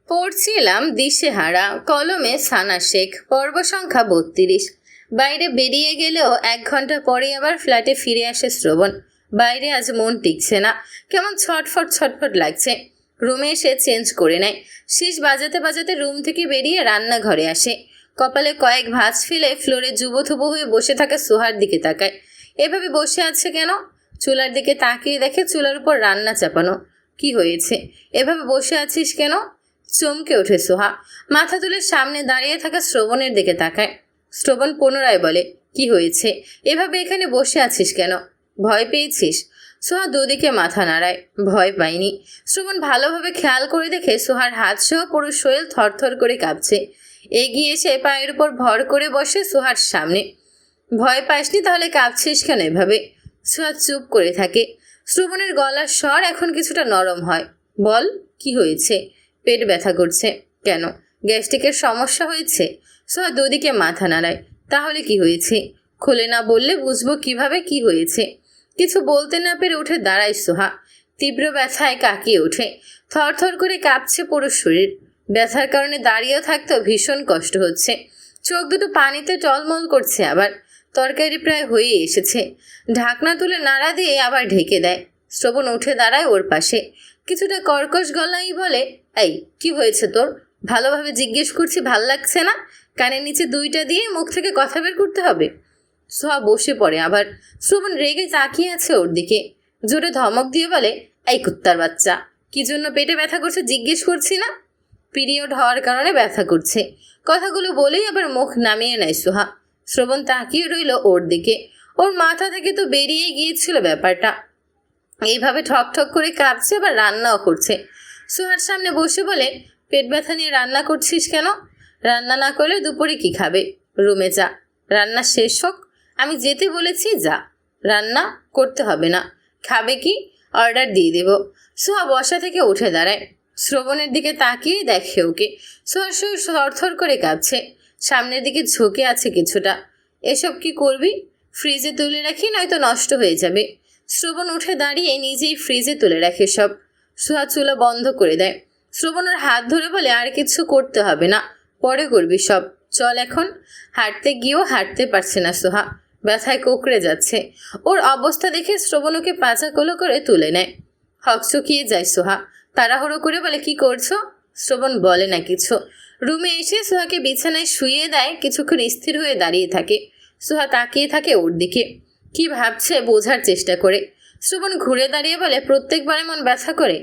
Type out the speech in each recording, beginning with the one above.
পড়ছিলাম দিশেহারা, কলমে সানা শেখ, পর্ব সংখ্যা ৩২। বাইরে বেরিয়ে গেলেও ১ ঘন্টা পরে আবার ফ্ল্যাটে ফিরে আসে শ্রবণ। বাইরে আজ মন টিকছে না, কেমন ছটফট ছটফট লাগছে। রুমে এসে চেঞ্জ করে নেয়। শীষ বাজাতে বাজাতে রুম থেকে বেরিয়ে রান্নাঘরে আসে। কপালে কয়েক ভাঁজ ফেলে ফ্লোরে যুবথুবু হয়ে বসে থাকা সোহার দিকে তাকায়। এভাবে বসে আছে কেন? চুলার দিকে তাকিয়ে দেখে চুলার উপর রান্না চাপানো। কি হয়েছে? এভাবে বসে আছিস কেন? চমকে ওঠে সোহা। মাথা তুলে সামনে দাঁড়িয়ে থাকা শ্রবণের দিকে তাকায়। শ্রবণ পুনরায় বলে, কি হয়েছে? এভাবে এখানে বসে আছিস কেন? ভয় পেয়েছিস? সোহা দুদিকে মাথা নাড়ায়। ভয় পাইনি। শ্রবণ ভালোভাবে খেয়াল করে দেখে সোহার হাত সহ পুরো শরীর থরথর করে কাঁপছে। এগিয়ে এসে পায়ের উপর ভর করে বসে সোহার সামনে। ভয় পাসনি তাহলে কাঁপছিস কেন এভাবে? সোহা চুপ করে থাকে। শ্রবণের গলার স্বর এখন কিছুটা নরম হয়। বল, কি হয়েছে? পেট ব্যথা করছে কেন? গ্যাস্ট্রিকের সমস্যা হয়েছে? সোহা দুদিকে মাথা নাড়ায়। তাহলে কি হয়েছে? খুলে না বললে বুঝবো কিভাবে কি হয়েছে? কিছু বলতে না পেরে উঠে দাঁড়ায় সোহা। তীব্র ব্যথায় কাঁকিয়ে ওঠে। থরথর করে কাঁপছে পুরো শরীর। ব্যথার কারণে দাঁড়িয়েও থাকতেও ভীষণ কষ্ট হচ্ছে। চোখ দুটো পানিতে টলমল করছে আবার। তরকারি প্রায় হয়ে এসেছে। ঢাকনা তুলে নাড়া দিয়ে আবার ঢেকে দেয়। শ্রবণ উঠে দাঁড়ায় ওর পাশে। কিছুটা কর্কশ গলায় বলে, এই কি হয়েছে তোর? ভালোভাবে জিজ্ঞেস করছি, ভাল লাগছে না? কানের নিচে দুইটা দিয়ে মুখ থেকে কথা বের করতে হবে? সোহা বসে পড়ে আবার। শ্রবণ রেগে তাকিয়ে আছে ওর দিকে। জোরে ধমক দিয়ে বলে, এই কুত্তার বাচ্চা, কি জন্য পেটে ব্যথা করছে জিজ্ঞেস করছি না? পিরিয়ড হওয়ার কারণে ব্যথা করছে। কথাগুলো বলেই আবার মুখ নামিয়ে নেয় সোহা। শ্রবণ তাকিয়ে রইল ওর দিকে। ওর মাথা থেকে তো বেরিয়ে গিয়েছিল ব্যাপারটা। এইভাবে ঠক ঠক করে কাঁপছে, আবার রান্নাও করছে। সোহার সামনে বসে বলে, পেট ব্যথা নিয়ে রান্না করছিস কেন? রান্না না করলে দুপুরে কি খাবে? রুমে যা, রান্না শেষ হোক। আমি যেতে বলেছি, যা। রান্না করতে হবে না। খাবে কি? অর্ডার দিয়ে দেব। সোহা বসা থেকে উঠে দাঁড়ায়। শ্রবণের দিকে তাকিয়ে দেখে ওকে। সোহার শরীর থরথর করে কাঁপছে। সামনের দিকে ঝুঁকে আছে কিছুটা। এসব কি করবি? ফ্রিজে তুলে রাখি, নয়তো নষ্ট হয়ে যাবে। শ্রবণ উঠে দাঁড়িয়ে নিজেই ফ্রিজে তুলে রাখে সব। সোহা চুলা বন্ধ করে দেয়। শ্রবণের হাত ধরে বলে, আর কিছু করতে হবে না, পরে করবি সব। চল এখন। হাঁটতে গিয়েও হাঁটতে পারছে না সোহা। ব্যথায় কোঁকড়ে যাচ্ছে। ওর অবস্থা দেখে শ্রবণ ওকে পাচা কোলো করে তুলে নেয়। হকচকিয়ে যায় সোহা। তাড়াহুড়ো করে বলে, কি করছো? শ্রবণ বলে না কিছু। রুমে এসে সোহাকে বিছানায় শুইয়ে দেয়। কিছুক্ষণ স্থির হয়ে দাঁড়িয়ে থাকে। সোহা তাকিয়ে থাকে ওর দিকে। কি ভাবছে বোঝার চেষ্টা করে। শ্রবণ ঘুরে দাঁড়িয়ে বলে, প্রত্যেকবার এমন ব্যথা করে?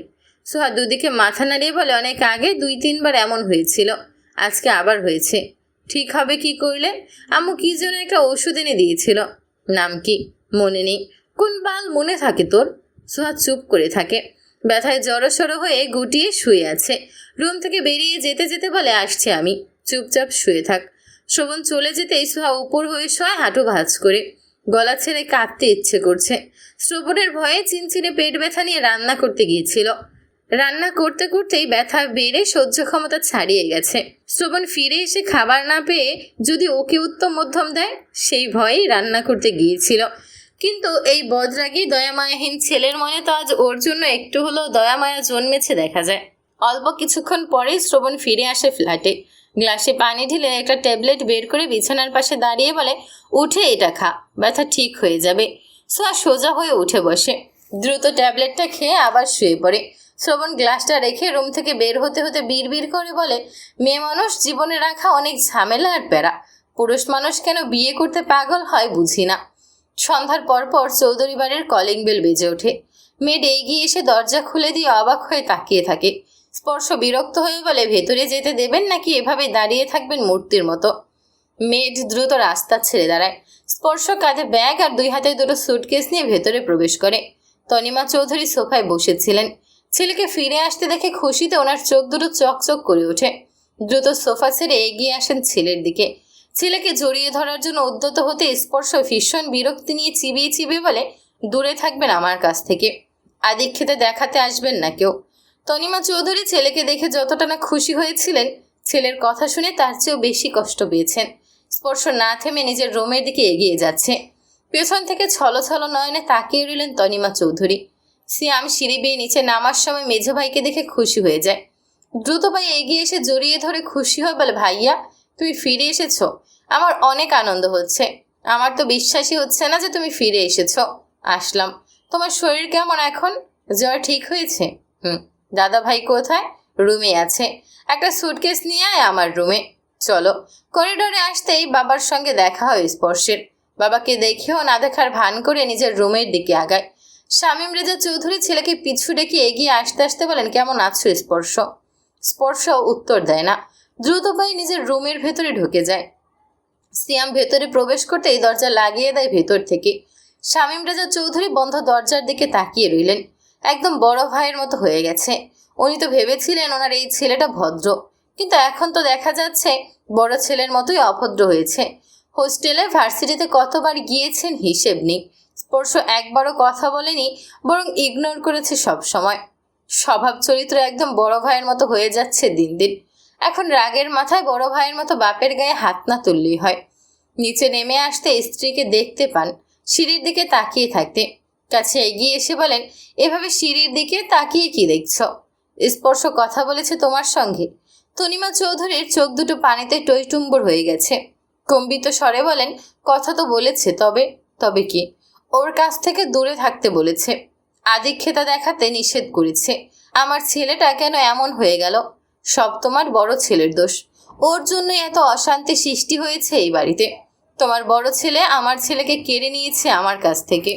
সোহা দুদিকে মাথা নাড়িয়ে বলে, অনেক আগে ২-৩ বার এমন হয়েছিল, আজকে আবার হয়েছে। ঠিক হবে কি করলে? আম্মু কি যেন একটা ওষুধ এনে দিয়েছিল, নাম কি মনে নেই। কোন বাল মনে থাকে তোর? সোহা চুপ করে থাকে। ব্যথায় জড়সড় হয়ে গুটিয়ে শুয়ে আছে। রুম থেকে বেরিয়ে যেতে যেতে বলে, আসছে আমি, চুপচাপ শুয়ে থাক। শ্রবণ চলে যেতেই সোহা উপর হয়ে শোয়, হাঁটু ভাঁজ করে। গলা ছেড়ে কাঁদতে ইচ্ছে করছে। শ্রবণের ভয়ে চিনচিনে পেট ব্যথা নিয়ে রান্না করতে গিয়েছিল। রান্না করতে করতেই ব্যথা বেড়ে সহ্য ক্ষমতা ছাড়িয়ে গেছে। শ্রবণ ফিরে এসে খাবার না পেয়ে যদি ওকে উত্তম মধ্যম দেয়, সেই ভয়েই রান্না করতে গিয়েছিল। কিন্তু এই বদরাগী দয়ামায়াহীন ছেলের মনে তো আজ ওর জন্য একটু হলেও দয়ামায়া জন্মেছে দেখা যায়। অল্প কিছুক্ষণ পরেই শ্রবণ ফিরে আসে ফ্ল্যাটে। গ্লাসে পানি ঢেলে একটা ট্যাবলেট বের করে বিছানার পাশে দাঁড়িয়ে বলে, উঠে এটা খা, ব্যথা ঠিক হয়ে যাবে। সোহা সোজা হয়ে উঠে বসে। দ্রুত ট্যাবলেটটা খেয়ে আবার শুয়ে পড়ে। শ্রবণ গ্লাসটা রেখে রুম থেকে বের হতে হতে বিড়বিড় করে বলে, মেয়ে মানুষ জীবনে রাখা অনেক ঝামেলা আর প্যারা। পুরুষ মানুষ কেন বিয়ে করতে পাগল হয় বুঝি না। সন্ধ্যার পরপর চৌধুরী বাড়ির কলিং বেল বেজে ওঠে। মেয়েড এগিয়ে এসে দরজা খুলে দিয়ে অবাক হয়ে তাকিয়ে থাকে। স্পর্শ বিরক্ত হয়ে বলে, ভেতরে যেতে দেবেন নাকি এভাবে দাঁড়িয়ে থাকবেন মূর্তির মতো? মেয়েড দ্রুত রাস্তা ছেড়ে দাঁড়ায়। স্পর্শ কাঁধে ব্যাগ আর 2 হাতে দুটো সুটকেস নিয়ে ভেতরে প্রবেশ করে। তনিমা চৌধুরী সোফায় বসেছিলেন। ছেলেকে ফিরে আসতে দেখে খুশিতে ওনার চোখ দুটো চকচক করে ওঠে। দ্রুত সোফা ছেড়ে এগিয়ে আসেন ছেলের দিকে। ছেলেকে জড়িয়ে ধরার জন্য উদ্যত হতে স্পর্শ ভীষণ বিরক্তি নিয়ে চিবিয়ে চিবিয়ে বলে, দূরে থাকবেন আমার কাছ থেকে, আদিক্ষেতে দেখাতে আসবেন না কেউ। তনিমা চৌধুরী ছেলেকে দেখে যতটা না খুশি হয়েছিলেন, ছেলের কথা শুনে তার চেয়েও বেশি কষ্ট পেয়েছেন। স্পর্শ না থেমে নিজের রুমের দিকে এগিয়ে যাচ্ছে। পেছন থেকে ছলো ছলো নয়নে তাকিয়ে রইলেন তনিমা চৌধুরী। সিয়াম সিঁড়ি বেয়ে নিচে নামার সময় মেঝো ভাইকে দেখে খুশি হয়ে যায়। দ্রুত ভাই এগিয়ে এসে জড়িয়ে ধরে খুশি হয়ে বলে, ভাইয়া তুমি ফিরে এসেছো, আমার অনেক আনন্দ হচ্ছে। আমার তো বিশ্বাসই হচ্ছে না যে তুমি ফিরে এসেছো। আসলাম। তোমার শরীর কেমন এখন? জ্বর ঠিক হয়েছে? দাদা ভাই কোথায়? রুমে আছে। একটা সুটকেস নিয়ে আয় আমার রুমে। চলো। করিডোরে আসতেই বাবার সঙ্গে দেখা হয় স্পর্শের। বাবাকে দেখেও না দেখার ভান করে নিজের রুমের দিকে আগায়। শামীম রেজা চৌধুরী ছেলেকে পিছু ডেকে এগিয়ে আসতে আসতে বলেন, কেমন আছো স্পর্শ? স্পর্শ উত্তর দেয় না। দ্রুত পায়ে নিজের রুমের ভেতরে ঢুকে যায়। সিয়াম ভেতরে প্রবেশ করতেই দরজা লাগিয়ে দেয় ভেতর থেকে। শামীম রেজা চৌধুরী বন্ধ দরজার দিকে তাকিয়ে রইলেন। একদম বড় ভাইয়ের মতো হয়ে গেছে। উনি তো ভেবেছিলেন ওনার এই ছেলেটা ভদ্র, কিন্তু এখন তো দেখা যাচ্ছে বড় ছেলের মতোই অভদ্র হয়েছে। হোস্টেলে ভার্সিটিতে কতবার গিয়েছেন হিসেব নেই। স্পর্শ একবারও কথা বলেনি, বরং ইগনোর করেছে সব সময়। স্বভাব চরিত্র একদম বড় ভাইয়ের মতো হয়ে যাচ্ছে দিন দিন। এখন রাগের মাথায় বড় ভাইয়ের মতো বাপের গায়ে হাত না তুললেই হয়। নিচে নেমে আসতে স্ত্রীকে দেখতে পান সিঁড়ির দিকে তাকিয়ে থাকতে। কাছে এগিয়ে এসে বলেন, এভাবে সিঁড়ির দিকে তাকিয়ে কি দেখছ? স্পর্শ কথা বলেছে তোমার সঙ্গে? তনিমা চৌধুরীর চোখ দুটো পানিতে টইটুম্বর হয়ে গেছে। কম্বিত স্বরে বলেন, কথা তো বলেছে, তবে কি? ওর কাছ থেকে দূরে থাকতে বলেছে, আদিক্ষেতা দেখাতে নিষেধ করেছে। আমার ছেলেটা কেন এমন হয়ে গেল? সব তোমার বড় ছেলের দোষ। ওর জন্যই এত অশান্তি সৃষ্টি হয়েছে এই বাড়িতে। তোমার বড় ছেলে আমার ছেলেকে কেড়ে নিয়েছে আমার কাছ থেকে।